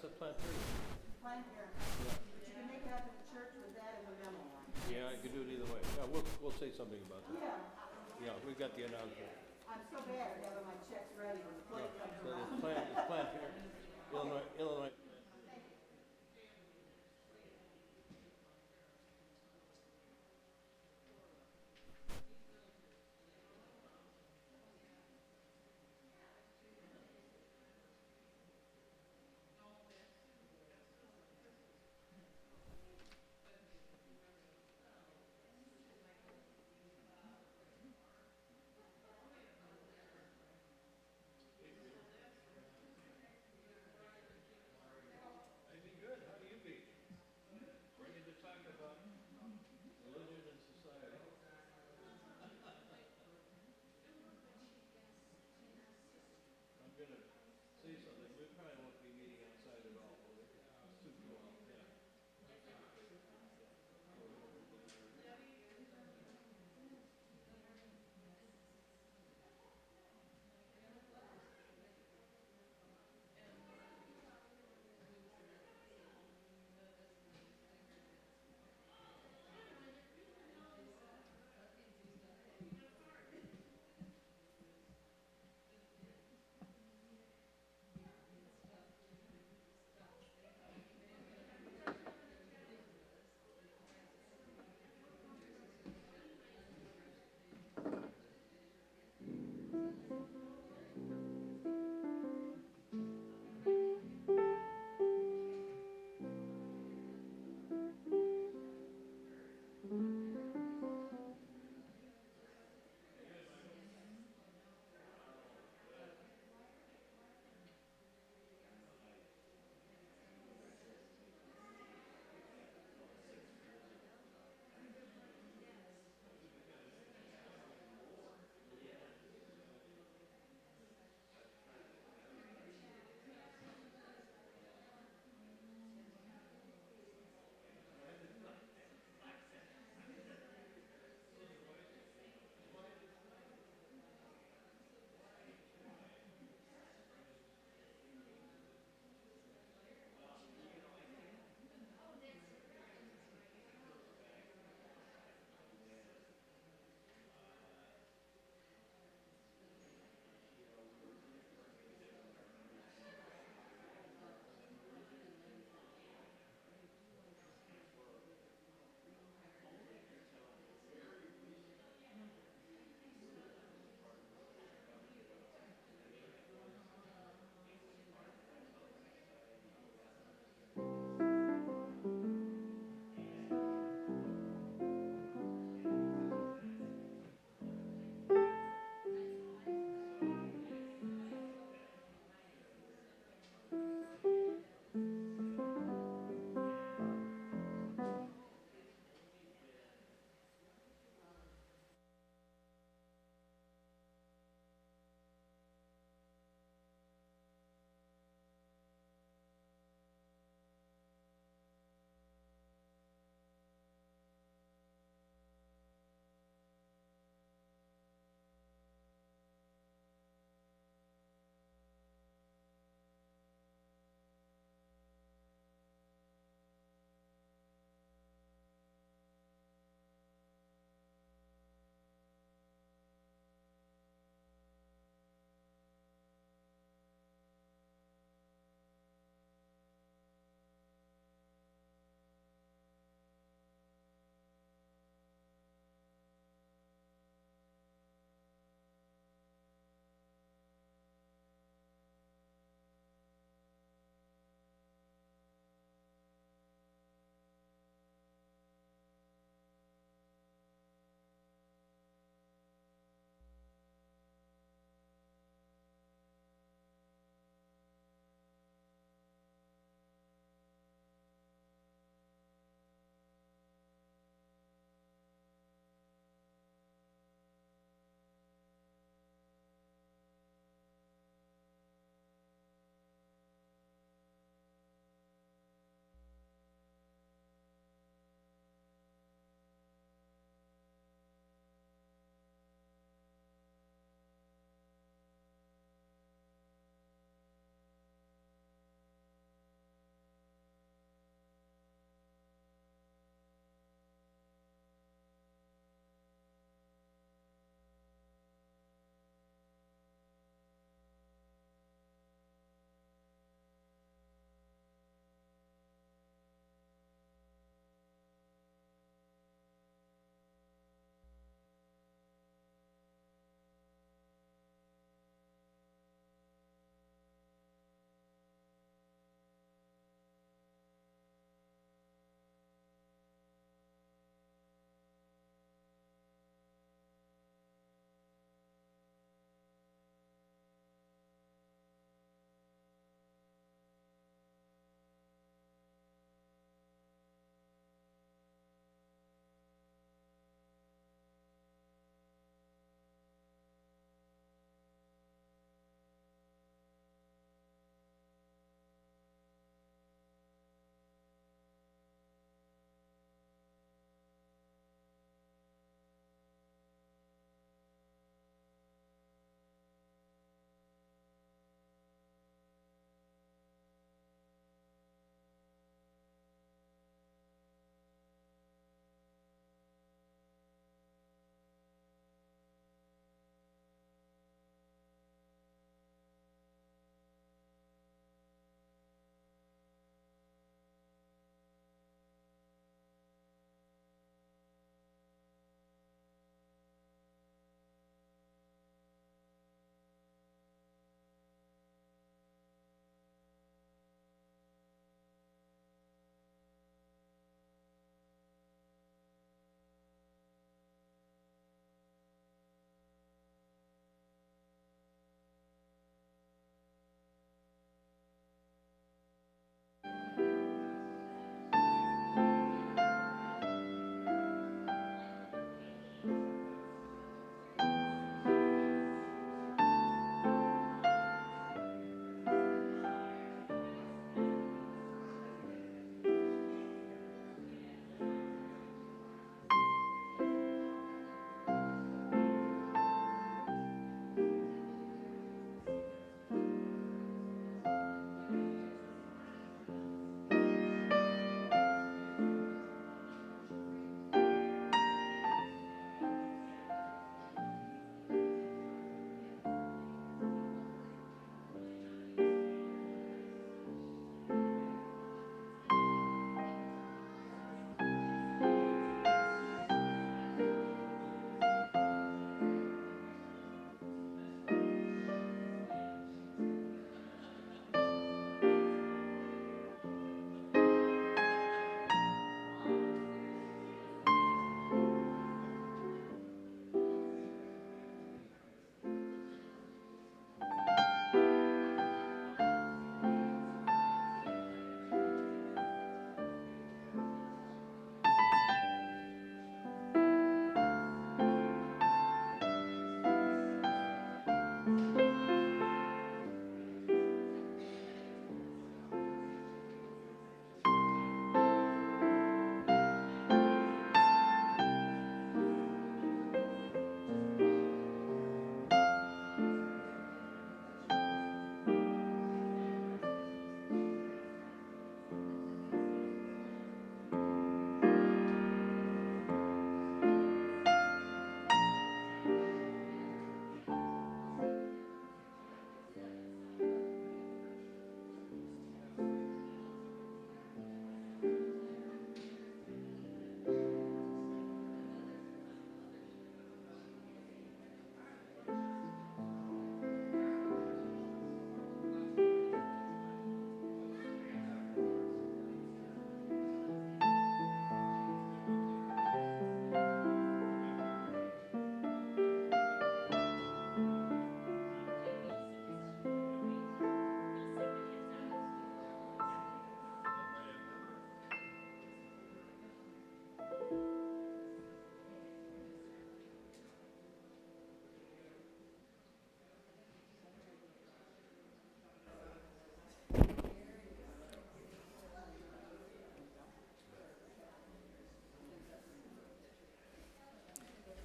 said plant trees. Planned Parenthood. Yeah. But you can make it out to the church with that and the memo line. Yeah, I could do it either way. Yeah, we'll say something about that. Yeah. Yeah, we've got the announcement. I'm so bad at having my checks ready when the plate comes So around. it's plant here. Illinois.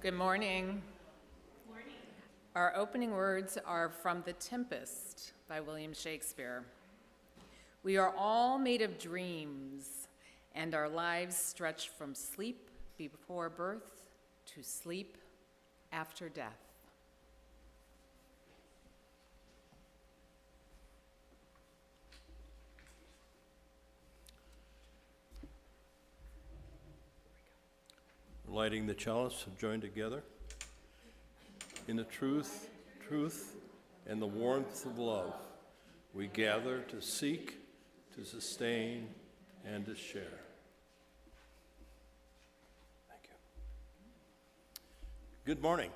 Good morning. Morning. Our opening words are from The Tempest by William Shakespeare. We are all made of dreams, and our lives stretch from sleep before birth to sleep after death. Lighting the chalice, joined together in the truth, and the warmth of love. We gather to seek, to sustain, and to share. Thank you. Good morning,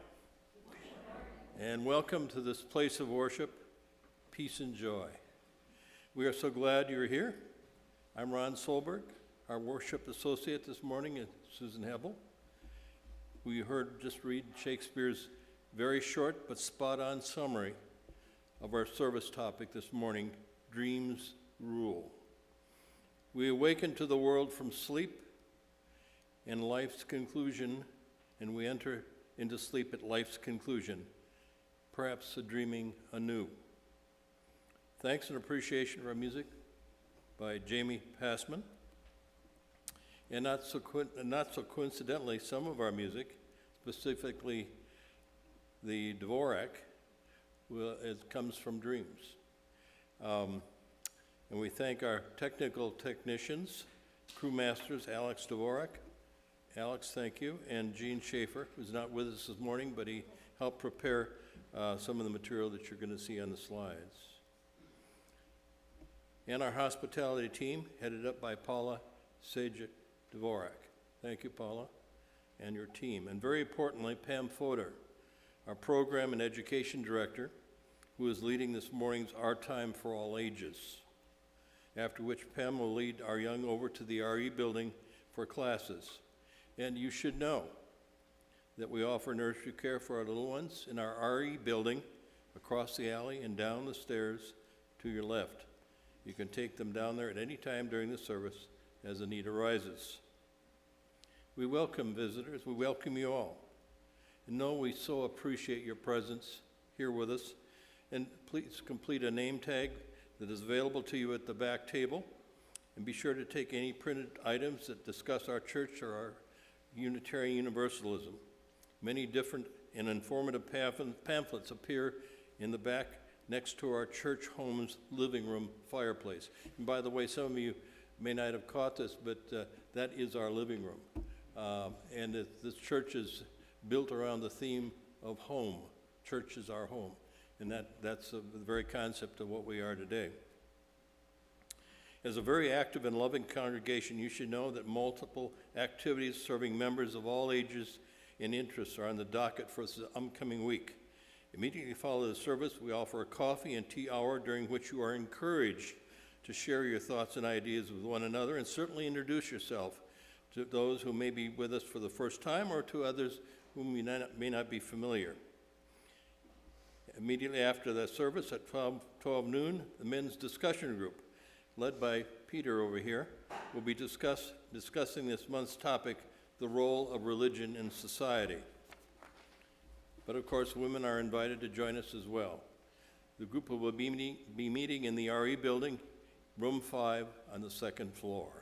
and welcome to this place of worship, peace and joy. We are so glad you're here. I'm Ron Solberg. Our worship associate this morning is Susan Hebel. We just read Shakespeare's very short but spot-on summary of our service topic this morning, Dreams Rule. We awaken to the world from sleep and life's conclusion, and we enter into sleep at life's conclusion, perhaps dreaming anew. Thanks and appreciation for our music by Jamie Passman. And not so coincidentally, some of our music, specifically the Dvorak, it comes from dreams. And we thank our technical technicians, crew masters, Alex Dvorak. Alex, thank you. And Gene Schaefer, who's not with us this morning, but he helped prepare some of the material that you're going to see on the slides. And our hospitality team, headed up by Paula Sajik Dvorak. Thank you, Paula, and your team. And very importantly, Pam Fodor, our program and education director, who is leading this morning's Our Time for All Ages, after which Pam will lead our young over to the RE building for classes. And you should know that we offer nursery care for our little ones in our RE building across the alley and down the stairs to your left. You can take them down there at any time during the service as the need arises. We welcome visitors. We welcome you all. And know we so appreciate your presence here with us. And please complete a name tag that is available to you at the back table. And be sure to take any printed items that discuss our church or our Unitarian Universalism. Many different and informative pamphlets appear in the back next to our church home's living room fireplace. And by the way, some of you may not have caught this, but that is our living room. And this church is built around the theme of home. Church is our home. And that's the very concept of what we are today. As a very active and loving congregation, you should know that multiple activities serving members of all ages and interests are on the docket for this upcoming week. Immediately following the service, we offer a coffee and tea hour during which you are encouraged to share your thoughts and ideas with one another, and certainly introduce yourself to those who may be with us for the first time or to others whom you may not be familiar. Immediately after the service at 12 noon, the men's discussion group, led by Peter over here, will be discussing this month's topic, the role of religion in society. But of course, women are invited to join us as well. The group will be meeting in the RE building, room 5 on the second floor.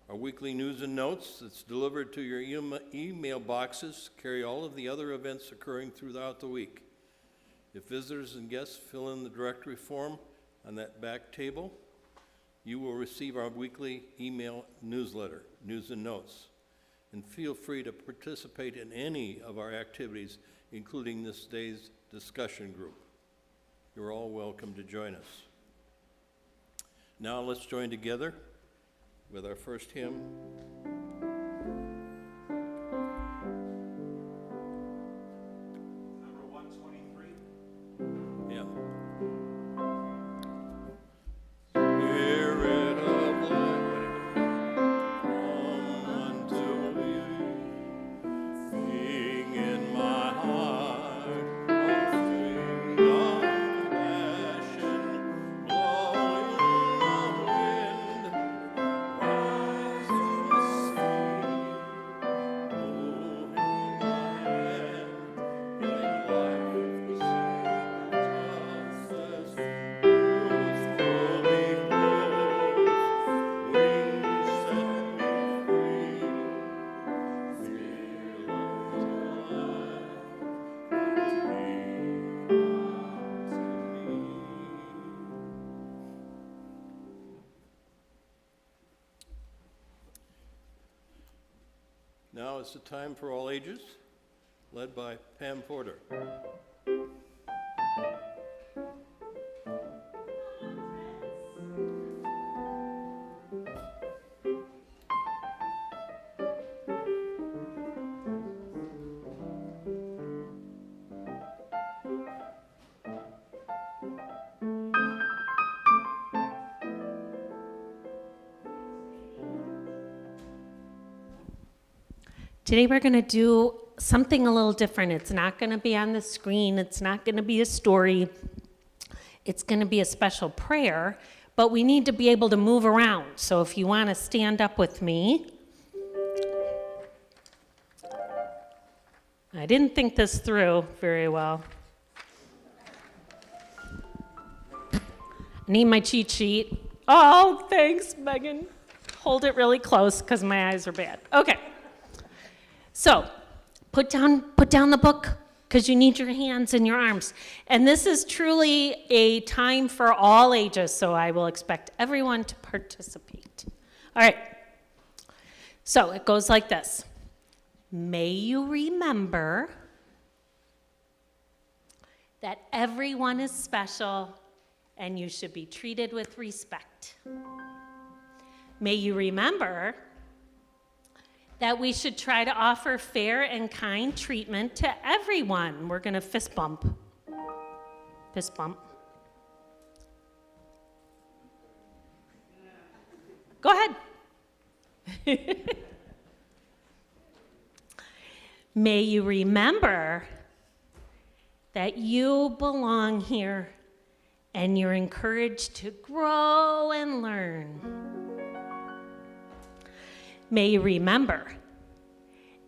Our weekly news and notes that's delivered to your email boxes carry all of the other events occurring throughout the week. If visitors and guests fill in the directory form on that back table, you will receive our weekly email newsletter, news and notes. And feel free to participate in any of our activities, including this day's discussion group. You're all welcome to join us. Now let's join together with our first hymn. Number 123. Yeah. Spirit of life, come unto me. Sing in my heart, offering of passion, blowing of wind, rise from the now is the time for all ages, led by Pam Porter. Today we're going to do something a little different. It's not going to be on the screen. It's not going to be a story. It's going to be a special prayer, but we need to be able to move around. So if you want to stand up with me. I didn't think this through very well. I need my cheat sheet. Oh, thanks, Megan. Hold it really close because my eyes are bad. Okay. So, put down the book because you need your hands and your arms. And this is truly a time for all ages, so I will expect everyone to participate. All right. So, it goes like this. May you remember that everyone is special and you should be treated with respect. May you remember that we should try to offer fair and kind treatment to everyone. We're going to fist bump. Fist bump. Go ahead. May you remember that you belong here and you're encouraged to grow and learn. May you remember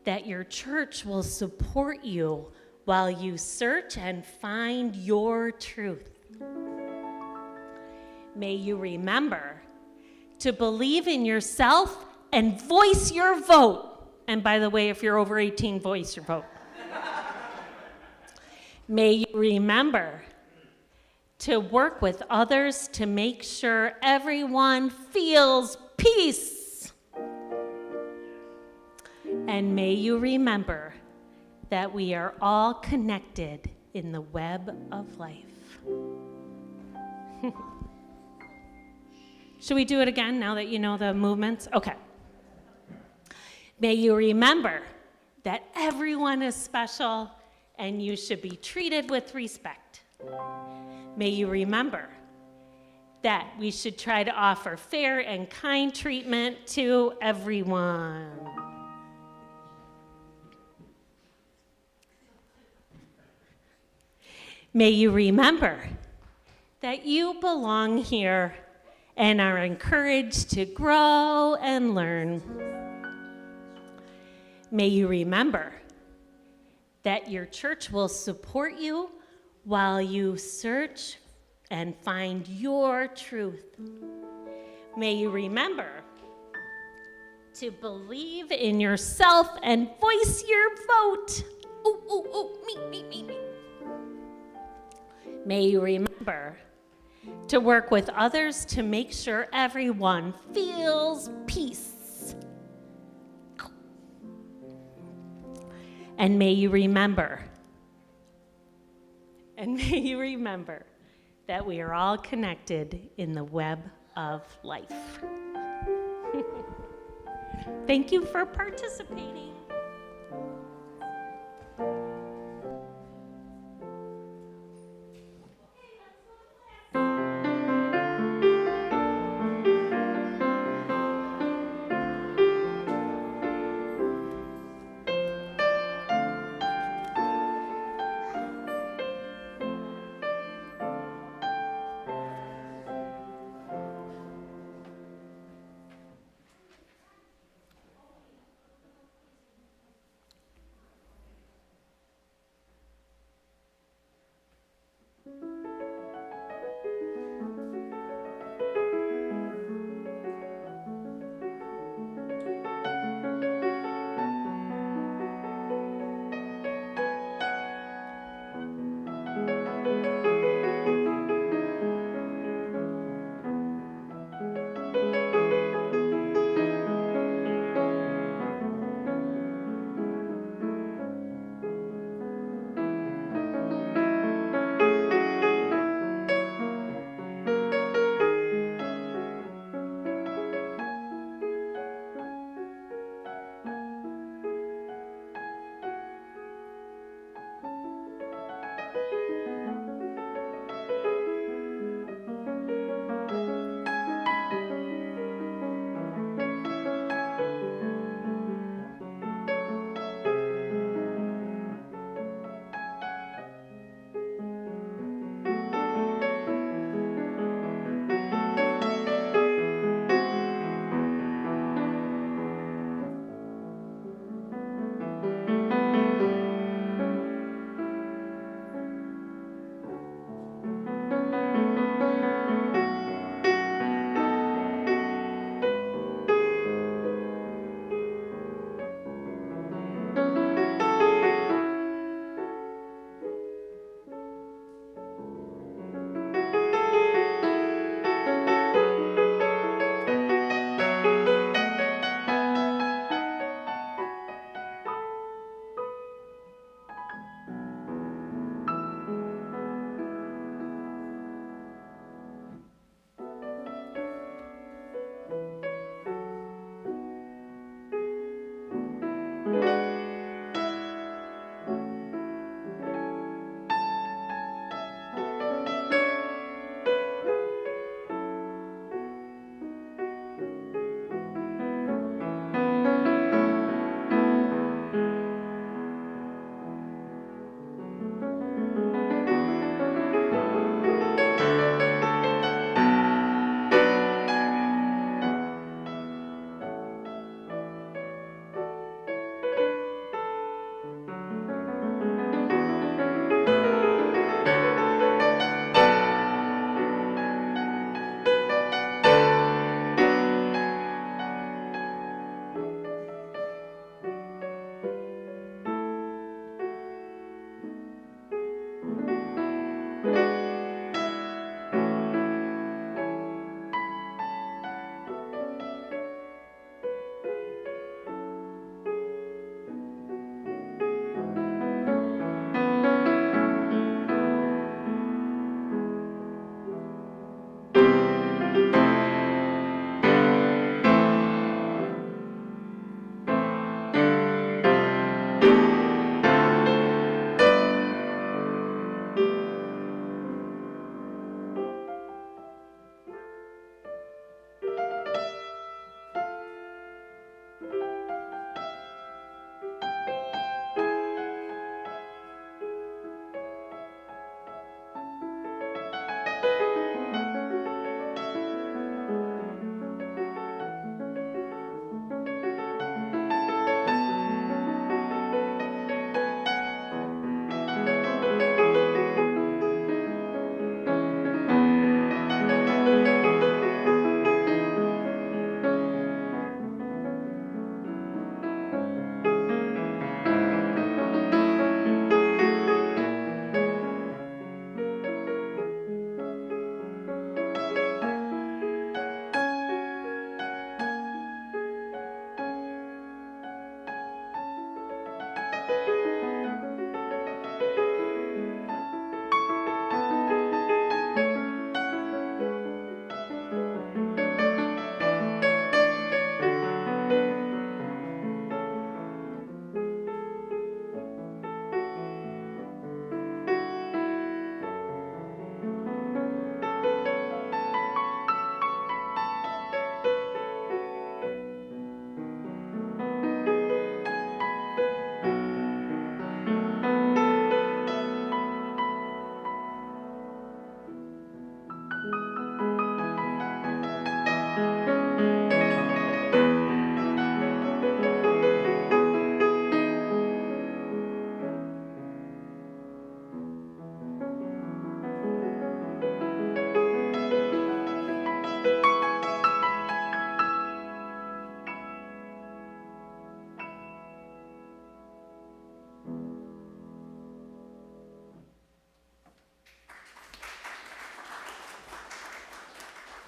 that your church will support you while you search and find your truth. May you remember to believe in yourself and voice your vote. And by the way, if you're over 18, voice your vote. May you remember to work with others to make sure everyone feels peace. And may you remember that we are all connected in the web of life. Should we do it again now that you know the movements? Okay. May you remember that everyone is special and you should be treated with respect. May you remember that we should try to offer fair and kind treatment to everyone. May you remember that you belong here and are encouraged to grow and learn. May you remember that your church will support you while you search and find your truth. May you remember to believe in yourself and voice your vote. Ooh, ooh, ooh, me. May you remember to work with others to make sure everyone feels peace. And may you remember that we are all connected in the web of life. Thank you for participating.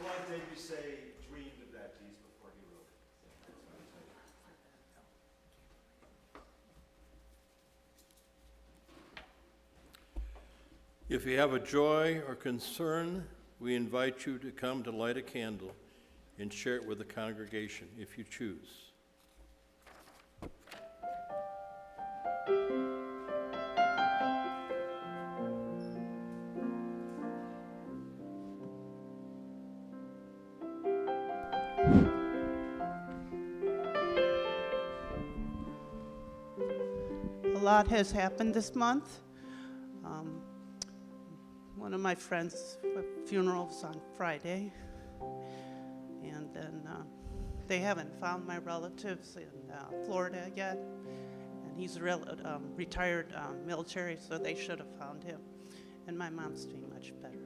Clive Davies say dreamed of that piece before he wrote it. If you have a joy or concern, we invite you to come to light a candle and share it with the congregation if you choose. A lot has happened this month. One of my friends' funeral was on Friday, and then they haven't found my relatives in Florida yet, and he's retired military, so they should have found him, and my mom's doing much better.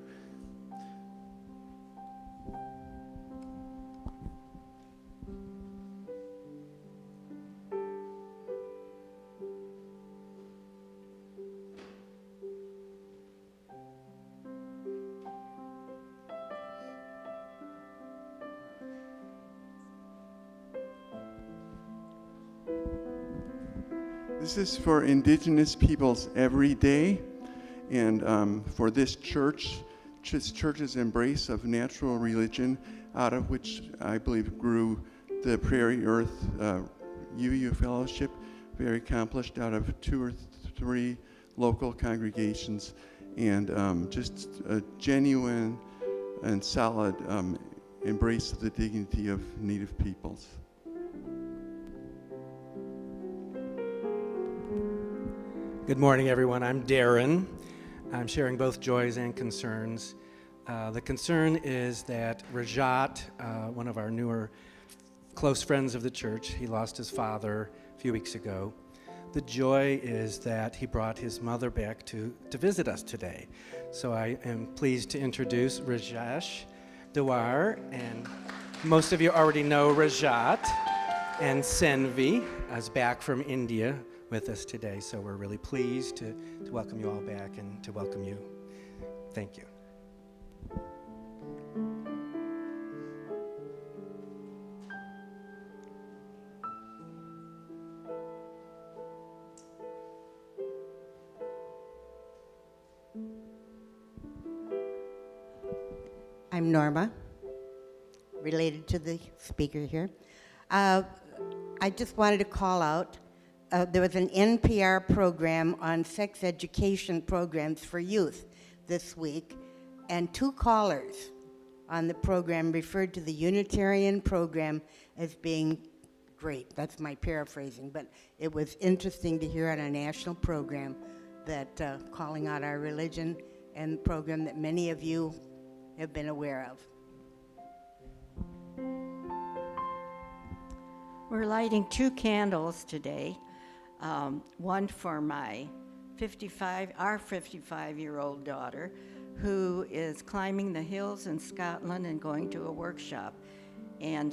This is for Indigenous peoples every day, and for this church, church's embrace of natural religion, out of which I believe grew the Prairie Earth UU Fellowship, very accomplished out of 2 or 3 local congregations, and just a genuine and solid embrace of the dignity of Native peoples. Good morning, everyone. I'm Darren. I'm sharing both joys and concerns. The concern is that Rajat, one of our newer close friends of the church, he lost his father a few weeks ago. The joy is that he brought his mother back to visit us today. So I am pleased to introduce Rajesh Dewar, and most of you already know Rajat, and Senvi is back from India with us today, so we're really pleased to welcome you all back and to welcome you. Thank you. I'm Norma, related to the speaker here. I just wanted to call out, there was an NPR program on sex education programs for youth this week, and 2 callers on the program referred to the Unitarian program as being great. That's my paraphrasing, but it was interesting to hear on a national program that calling out our religion, and the program that many of you have been aware of. We're lighting 2 candles today. One for our 55-year-old daughter, who is climbing the hills in Scotland and going to a workshop. And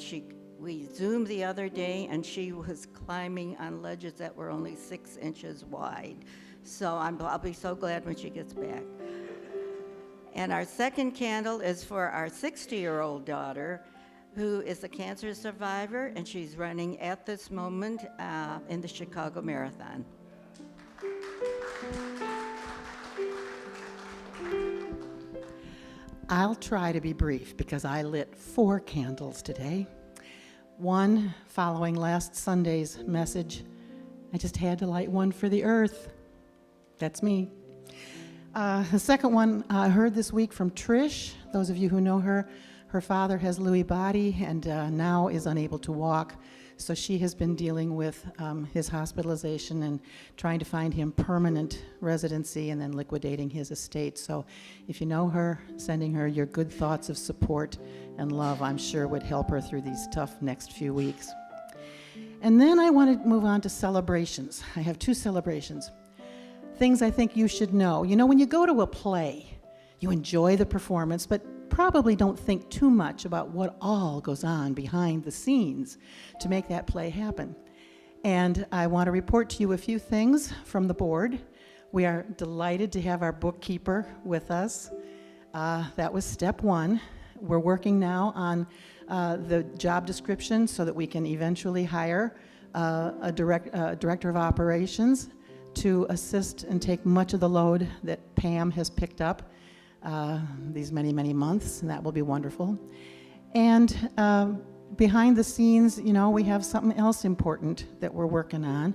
we Zoomed the other day, and she was climbing on ledges that were only 6 inches wide. So I'll be so glad when she gets back. And our second candle is for our 60-year-old daughter, who is a cancer survivor, and she's running at this moment in the Chicago Marathon. I'll try to be brief because I lit 4 candles today. One, following last Sunday's message, I just had to light one for the earth. That's me. The second one I heard this week from Trish. Those of you who know her, her father has Lewy body and now is unable to walk. So she has been dealing with his hospitalization and trying to find him permanent residency and then liquidating his estate. So if you know her, sending her your good thoughts of support and love, I'm sure would help her through these tough next few weeks. And then I want to move on to celebrations. I have 2 celebrations. Things I think you should know. You know, when you go to a play, you enjoy the performance, but probably don't think too much about what all goes on behind the scenes to make that play happen. And I want to report to you a few things from the board. We are delighted to have our bookkeeper with us. That was step 1. we're working now on the job description so that we can eventually hire a director of operations to assist and take much of the load that Pam has picked up these many, many months, and that will be wonderful. And behind the scenes, you know, we have something else important that we're working on,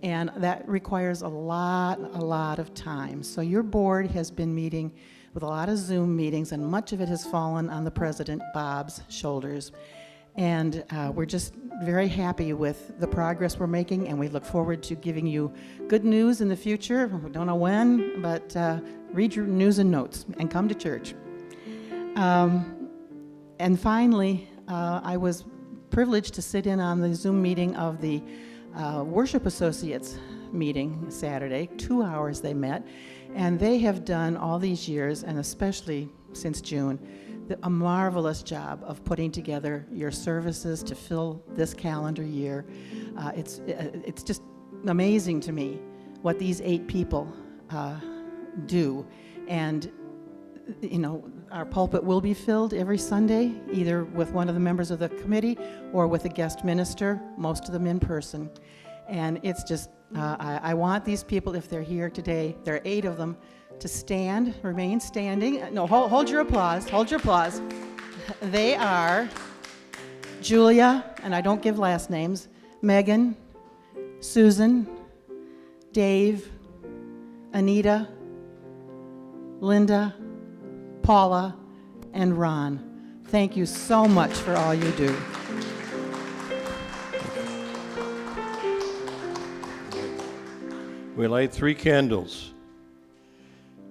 and that requires a lot of time. So your board has been meeting with a lot of Zoom meetings, and much of it has fallen on the president, Bob's, shoulders. And we're just very happy with the progress we're making, and we look forward to giving you good news in the future. We don't know when, but read your news and notes and come to church. And finally, I was privileged to sit in on the Zoom meeting of the Worship Associates meeting Saturday. 2 hours they met, and they have done all these years, and especially since June, a marvelous job of putting together your services to fill this calendar year. It's just amazing to me what these 8 people do. And, you know, our pulpit will be filled every Sunday, either with one of the members of the committee or with a guest minister, most of them in person. And it's just, I want these people, if they're here today, there are 8 of them, to stand, remain standing. No, hold your applause, hold your applause. They are Julia, and I don't give last names, Megan, Susan, Dave, Anita, Linda, Paula, and Ron. Thank you so much for all you do. We light 3 candles.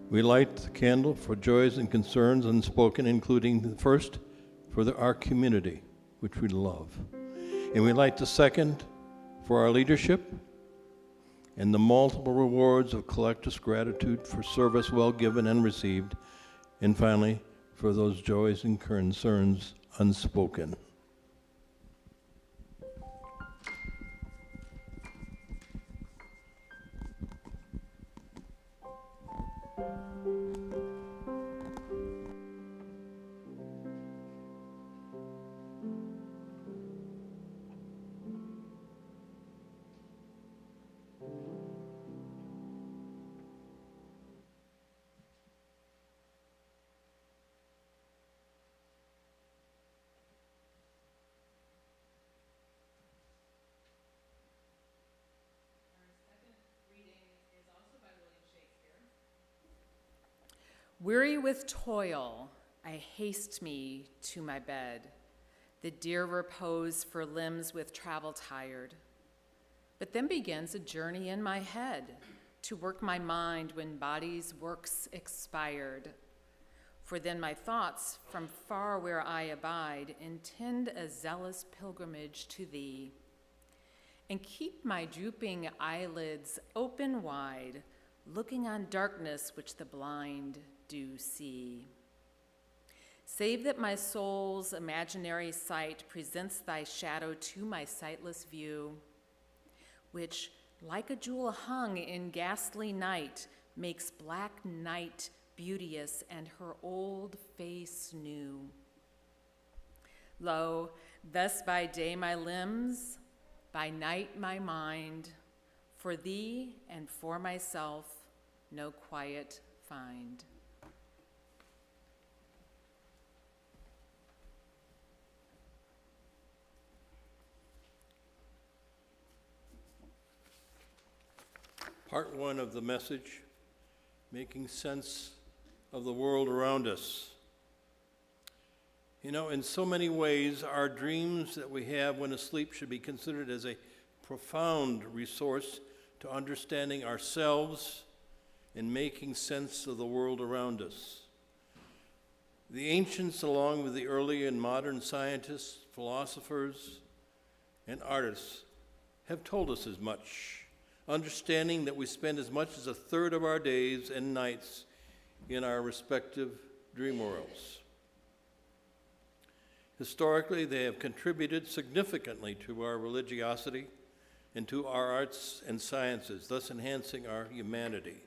We light the candle for joys and concerns unspoken, including the first for our community, which we love. And we light the second for our leadership and the multiple rewards of collective gratitude for service well given and received. And finally, for those joys and concerns unspoken. Weary with toil, I haste me to my bed, the dear repose for limbs with travel tired. But then begins a journey in my head to work my mind when body's works expired. For then my thoughts from far where I abide intend a zealous pilgrimage to thee, and keep my drooping eyelids open wide, looking on darkness which the blind do see. Save that my soul's imaginary sight presents thy shadow to my sightless view, which, like a jewel hung in ghastly night, makes black night beauteous and her old face new. Lo, thus by day my limbs, by night my mind, for thee and for myself no quiet find. Part 1 of the message, making sense of the world around us. You know, in so many ways, our dreams that we have when asleep should be considered as a profound resource to understanding ourselves and making sense of the world around us. The ancients, along with the early and modern scientists, philosophers, and artists, have told us as much, understanding that we spend as much as a third of our days and nights in our respective dream worlds. Historically, they have contributed significantly to our religiosity and to our arts and sciences, thus enhancing our humanity.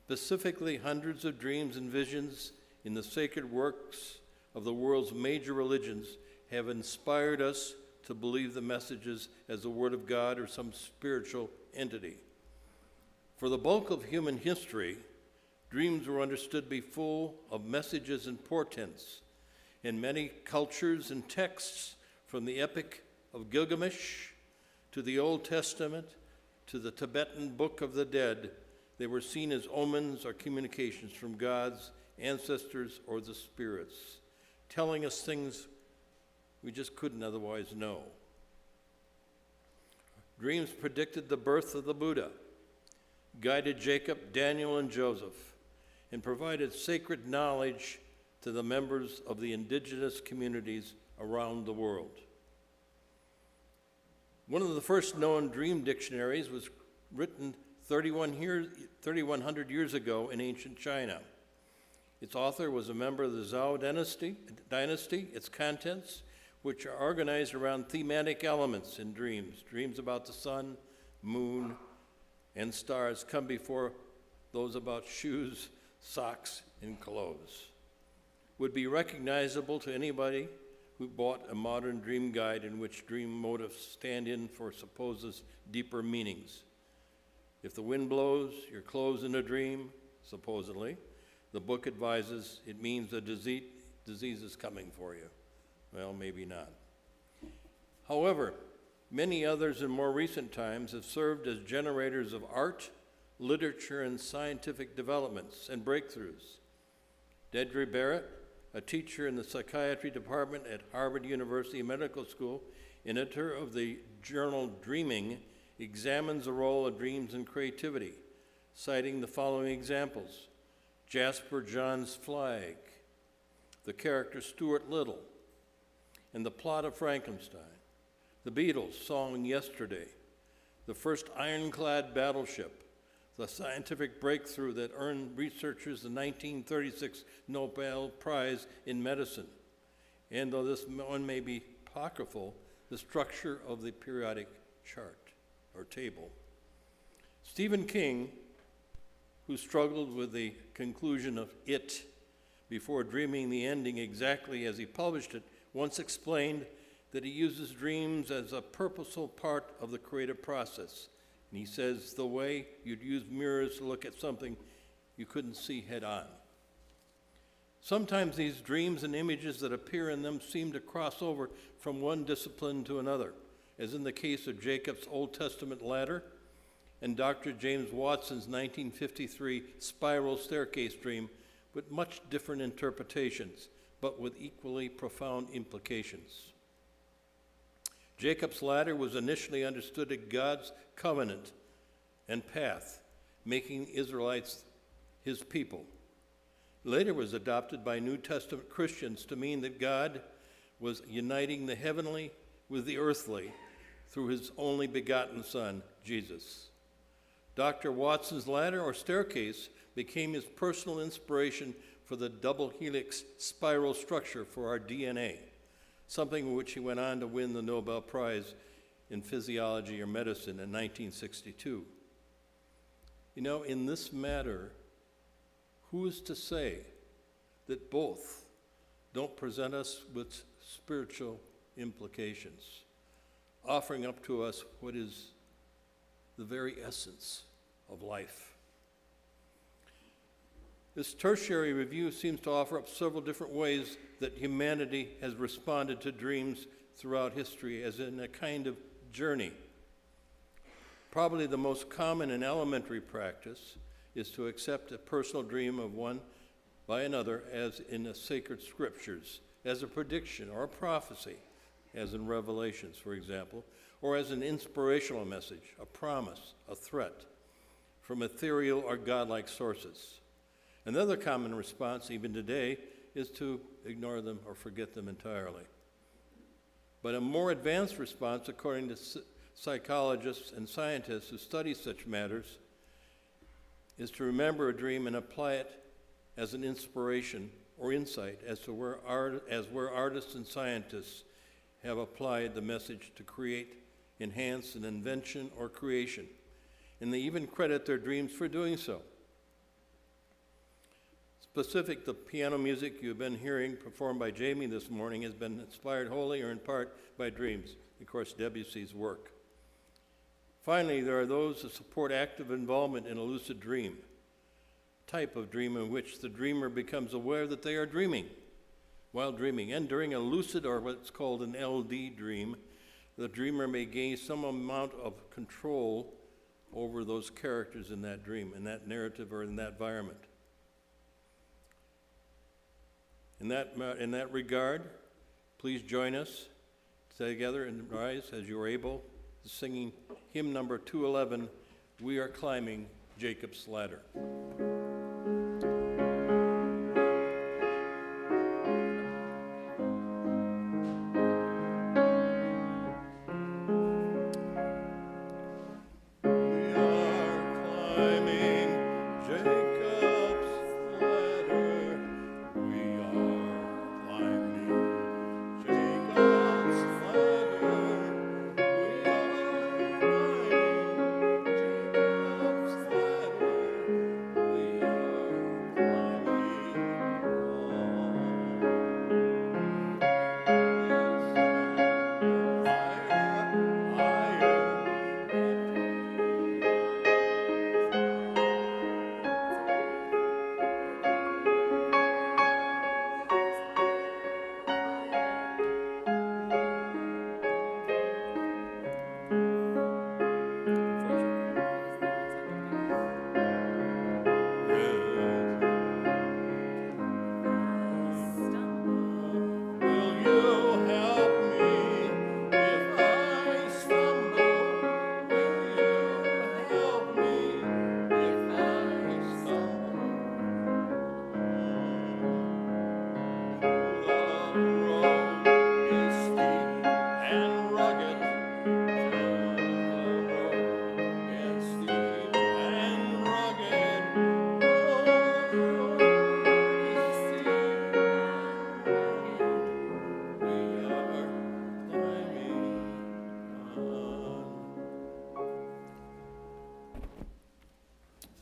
Specifically, hundreds of dreams and visions in the sacred works of the world's major religions have inspired us to believe the messages as the Word of God or some spiritual entity. For the bulk of human history, dreams were understood to be full of messages and portents. In many cultures and texts, from the Epic of Gilgamesh to the Old Testament to the Tibetan Book of the Dead, they were seen as omens or communications from gods, ancestors, or the spirits, telling us things we just couldn't otherwise know. Dreams predicted the birth of the Buddha, guided Jacob, Daniel, and Joseph, and provided sacred knowledge to the members of the indigenous communities around the world. One of the first known dream dictionaries was written 3,100 years ago in ancient China. Its author was a member of the Zhou dynasty. Its contents, which are organized around thematic elements in dreams. Dreams about the sun, moon, and stars come before those about shoes, socks, and clothes. Would be recognizable to anybody who bought a modern dream guide in which dream motifs stand in for supposed deeper meanings. If the wind blows your clothes in a dream, supposedly, the book advises it means a disease is coming for you. Well, maybe not. However, many others in more recent times have served as generators of art, literature, and scientific developments and breakthroughs. Dedry Barrett, a teacher in the psychiatry department at Harvard University Medical School, editor of the journal Dreaming, examines the role of dreams in creativity, citing the following examples: Jasper John's Flag, the character Stuart Little, and the plot of Frankenstein, the Beatles' song Yesterday, the first ironclad battleship, the scientific breakthrough that earned researchers the 1936 Nobel Prize in Medicine, and though this one may be apocryphal, the structure of the periodic chart or table. Stephen King, who struggled with the conclusion of It before dreaming the ending exactly as he published it, once explained that he uses dreams as a purposeful part of the creative process. And he says, the way you'd use mirrors to look at something you couldn't see head on. Sometimes these dreams and images that appear in them seem to cross over from one discipline to another, as in the case of Jacob's Old Testament ladder and Dr. James Watson's 1953 spiral staircase dream, with much different interpretations, but with equally profound implications. Jacob's ladder was initially understood as God's covenant and path, making Israelites his people. Later was adopted by New Testament Christians to mean that God was uniting the heavenly with the earthly through his only begotten Son, Jesus. Dr. Watson's ladder or staircase became his personal inspiration for the double helix spiral structure for our DNA, something in which he went on to win the Nobel Prize in Physiology or Medicine in 1962. You know, in this matter, who is to say that both don't present us with spiritual implications, offering up to us what is the very essence of life? This tertiary review seems to offer up several different ways that humanity has responded to dreams throughout history, as in a kind of journey. Probably the most common and elementary practice is to accept a personal dream of one by another, as in the sacred scriptures, as a prediction or a prophecy, as in Revelations, for example, or as an inspirational message, a promise, a threat, from ethereal or godlike sources. Another common response, even today, is to ignore them or forget them entirely. But a more advanced response, according to psychologists and scientists who study such matters, is to remember a dream and apply it as an inspiration or insight as to where artists and scientists have applied the message to create, enhance an invention or creation. And they even credit their dreams for doing so. specific, the piano music you've been hearing performed by Jamie this morning has been inspired wholly or in part by dreams, of course, Debussy's work. Finally, there are those who support active involvement in a lucid dream, type of dream in which the dreamer becomes aware that they are dreaming while dreaming. And during a lucid, or what's called an LD dream, the dreamer may gain some amount of control over those characters in that dream, in that narrative, or in that environment. In that regard, please join us together and rise as you are able, singing hymn number 211, "We Are Climbing Jacob's Ladder."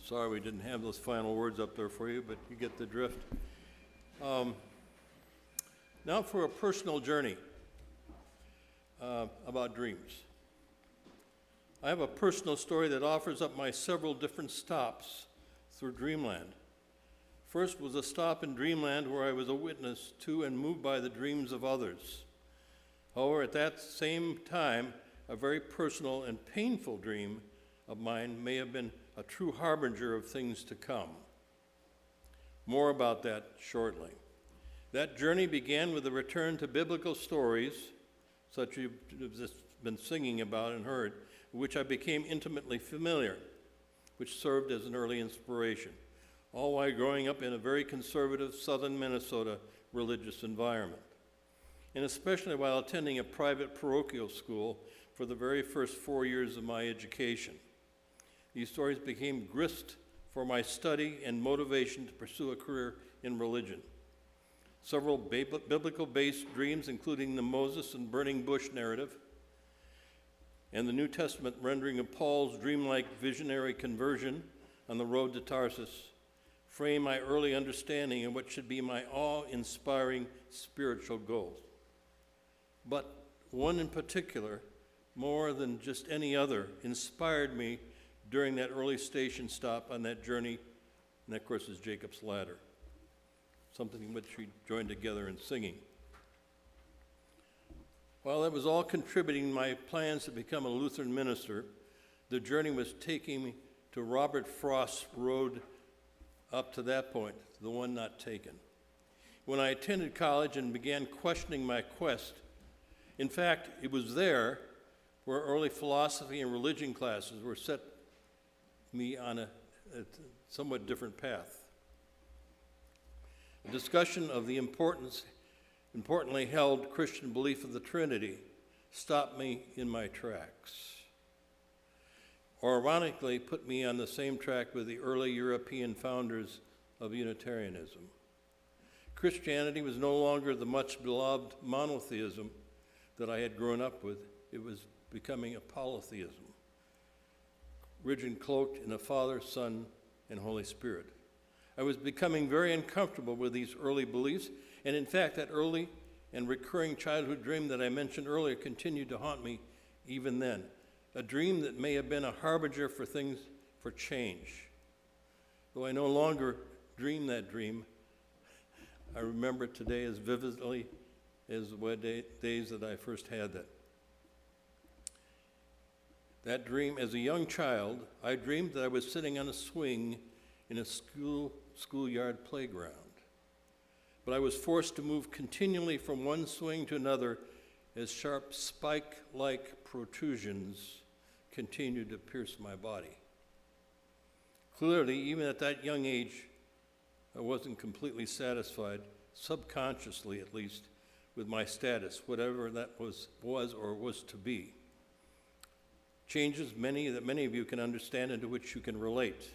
Sorry we didn't have those final words up there for you, but you get the drift. Now for a personal journey about dreams. I have a personal story that offers up my several different stops through dreamland. First was a stop in dreamland where I was a witness to and moved by the dreams of others. However, at that same time, a very personal and painful dream of mine may have been a true harbinger of things to come. More about that shortly. That journey began with a return to biblical stories, such as you've just been singing about and heard, which I became intimately familiar, which served as an early inspiration, all while growing up in a very conservative southern Minnesota religious environment, and especially while attending a private parochial school for the very first 4 years of my education. These stories became grist for my study and motivation to pursue a career in religion. Several biblical-based dreams, including the Moses and burning bush narrative, and the New Testament rendering of Paul's dreamlike visionary conversion on the road to Tarsus, frame my early understanding of what should be my awe-inspiring spiritual goals. But one in particular, more than just any other, inspired me during that early station stop on that journey, and that, of course, is Jacob's Ladder, something in which we joined together in singing. While that was all contributing to my plans to become a Lutheran minister, the journey was taking me to Robert Frost's road up to that point, the one not taken. When I attended college and began questioning my quest, in fact, it was there where early philosophy and religion classes were set me on a somewhat different path. A discussion of the importantly held Christian belief of the Trinity stopped me in my tracks, or ironically put me on the same track with the early European founders of Unitarianism. Christianity was no longer the much beloved monotheism that I had grown up with. It was becoming a polytheism, rigid cloaked in a Father, Son, and Holy Spirit. I was becoming very uncomfortable with these early beliefs, and in fact, that early and recurring childhood dream that I mentioned earlier continued to haunt me even then. A dream that may have been a harbinger for things for change. Though I no longer dream that dream, I remember it today as vividly as the days that I first had that. That dream, as a young child, I dreamed that I was sitting on a swing in a schoolyard playground. But I was forced to move continually from one swing to another as sharp spike-like protrusions continued to pierce my body. Clearly, even at that young age, I wasn't completely satisfied, subconsciously at least, with my status, whatever that was or was to be. Changes that many of you can understand and to which you can relate.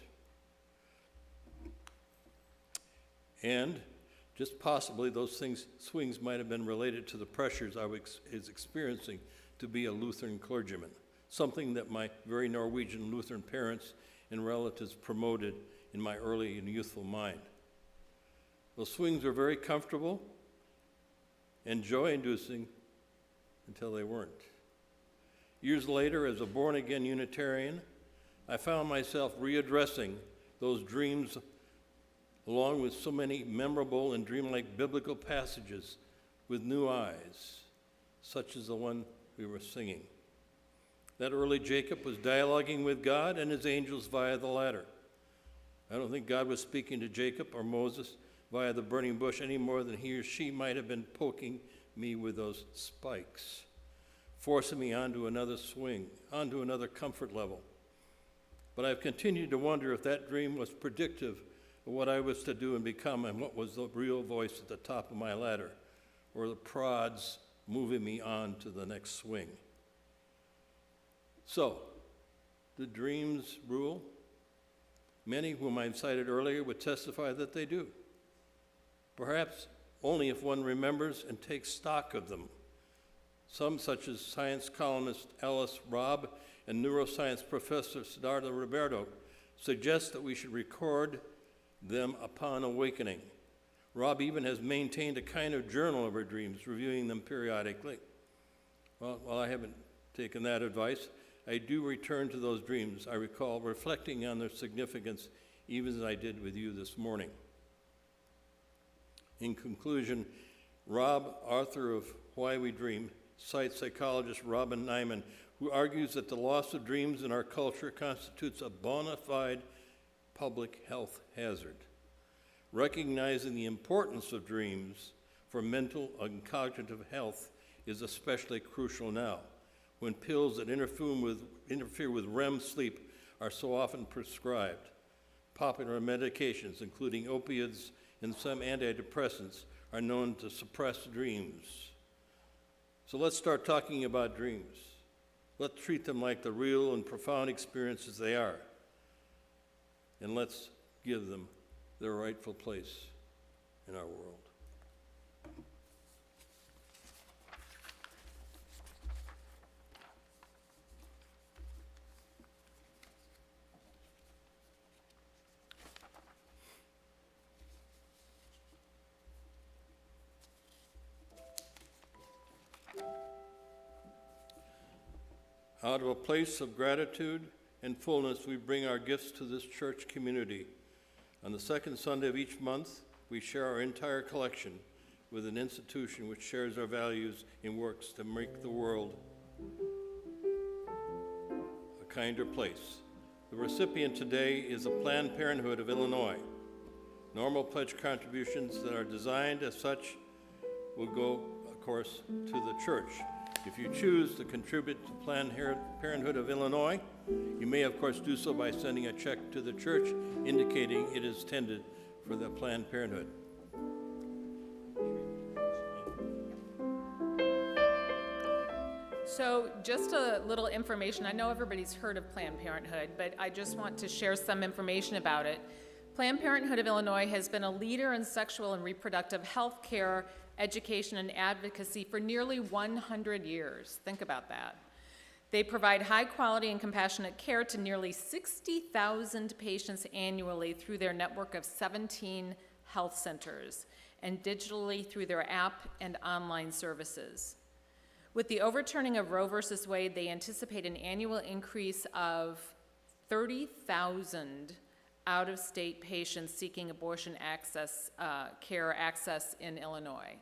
And just possibly those swings might have been related to the pressures I was experiencing to be a Lutheran clergyman, something that my very Norwegian Lutheran parents and relatives promoted in my early and youthful mind. Those swings were very comfortable and joy-inducing until they weren't. Years later, as a born-again Unitarian, I found myself readdressing those dreams along with so many memorable and dreamlike biblical passages with new eyes, such as the one we were singing. That early Jacob was dialoguing with God and his angels via the ladder. I don't think God was speaking to Jacob or Moses via the burning bush any more than he or she might have been poking me with those spikes, forcing me onto another swing, onto another comfort level. But I've continued to wonder if that dream was predictive of what I was to do and become, and what was the real voice at the top of my ladder, or the prods moving me on to the next swing. So, do dreams rule? Many whom I've cited earlier would testify that they do. Perhaps only if one remembers and takes stock of them. Some, such as science columnist Alice Robb and neuroscience professor Siddhartha Roberto, suggest that we should record them upon awakening. Robb even has maintained a kind of journal of her dreams, reviewing them periodically. Well, while I haven't taken that advice, I do return to those dreams. I recall reflecting on their significance, even as I did with you this morning. In conclusion, Robb, author of Why We Dream, cites psychologist Robin Nyman, who argues that the loss of dreams in our culture constitutes a bona fide public health hazard. Recognizing the importance of dreams for mental and cognitive health is especially crucial now, when pills that interfere with REM sleep are so often prescribed. Popular medications, including opiates and some antidepressants, are known to suppress dreams. So let's start talking about dreams. Let's treat them like the real and profound experiences they are. And let's give them their rightful place in our world. Out of a place of gratitude and fullness, we bring our gifts to this church community. On the second Sunday of each month, we share our entire collection with an institution which shares our values and works to make the world a kinder place. The recipient today is the Planned Parenthood of Illinois. Normal pledge contributions that are designed as such will go, of course, to the church. If you choose to contribute to Planned Parenthood of Illinois, you may, of course, do so by sending a check to the church indicating it is intended for the Planned Parenthood. So just a little information. I know everybody's heard of Planned Parenthood, but I just want to share some information about it. Planned Parenthood of Illinois has been a leader in sexual and reproductive health care, education, and advocacy for nearly 100 years. Think about that. They provide high quality and compassionate care to nearly 60,000 patients annually through their network of 17 health centers and digitally through their app and online services. With the overturning of Roe v. Wade, they anticipate an annual increase of 30,000 out-of-state patients seeking abortion care access in Illinois.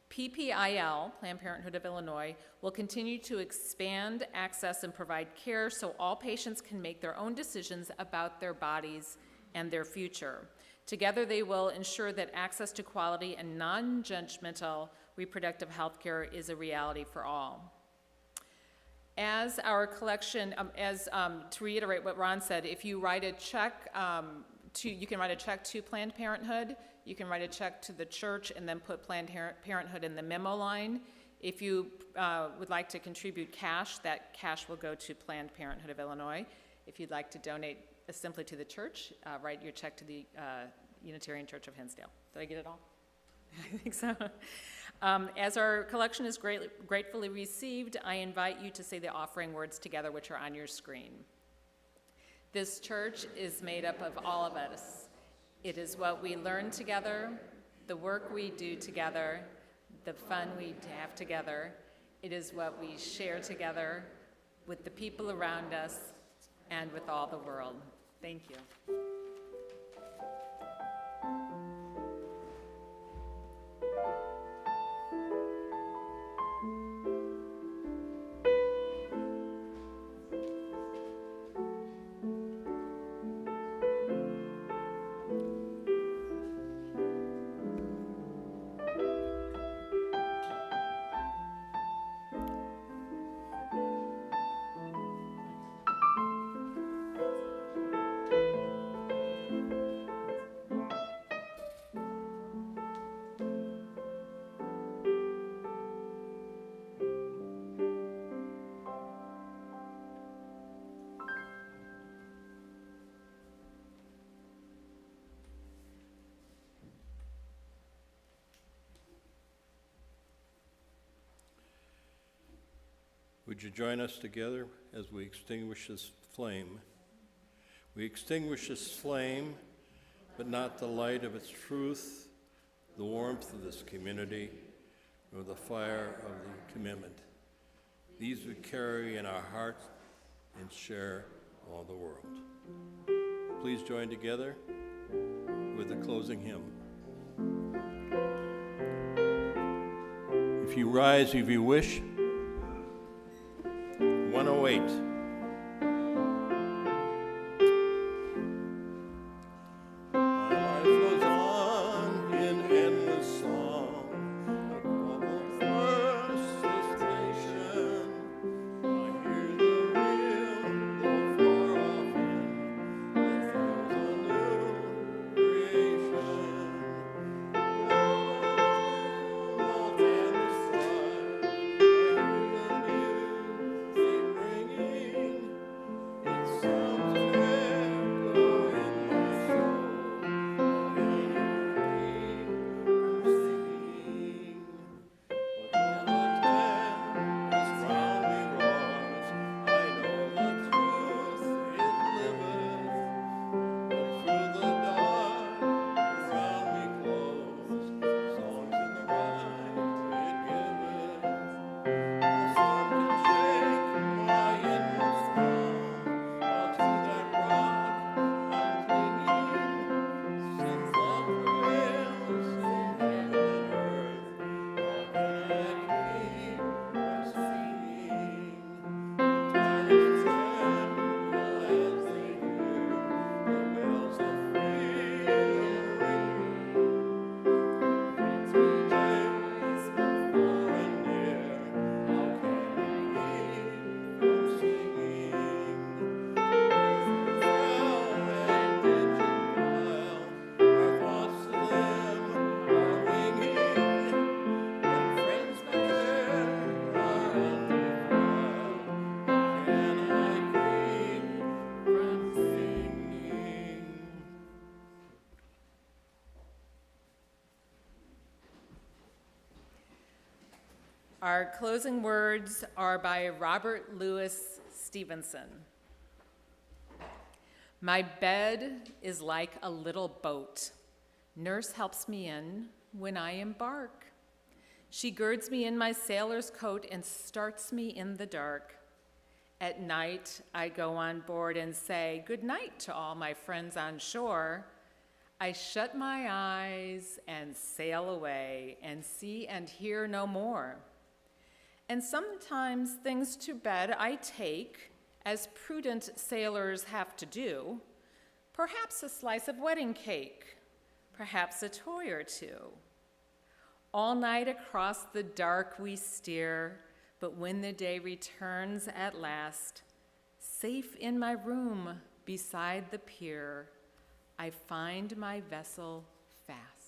PPIL, Planned Parenthood of Illinois, will continue to expand access and provide care so all patients can make their own decisions about their bodies and their future. Together, they will ensure that access to quality and non-judgmental reproductive health care is a reality for all. As our collection, to reiterate what Ron said, if you write a check you can write a check to Planned Parenthood, you can write a check to the church and then put Planned Parenthood in the memo line. If you would like to contribute cash, that cash will go to Planned Parenthood of Illinois. If you'd like to donate simply to the church, write your check to the Unitarian Church of Hinsdale. Did I get it all? I think so. As our collection is gratefully received, I invite you to say the offering words together, which are on your screen. This church is made up of all of us. It is what we learn together, the work we do together, the fun we have together. It is what we share together with the people around us and with all the world. Thank you. Would you join us together as we extinguish this flame? We extinguish this flame, but not the light of its truth, the warmth of this community, nor the fire of the commitment. These we carry in our hearts and share all the world. Please join together with the closing hymn. If you rise, if you wish, 108. Bringing Our closing words are by Robert Louis Stevenson. My bed is like a little boat. Nurse helps me in when I embark. She girds me in my sailor's coat and starts me in the dark. At night, I go on board and say good night to all my friends on shore. I shut my eyes and sail away and see and hear no more. And sometimes things to bed I take, as prudent sailors have to do, perhaps a slice of wedding cake, perhaps a toy or two. All night across the dark we steer, but when the day returns at last, safe in my room beside the pier, I find my vessel fast.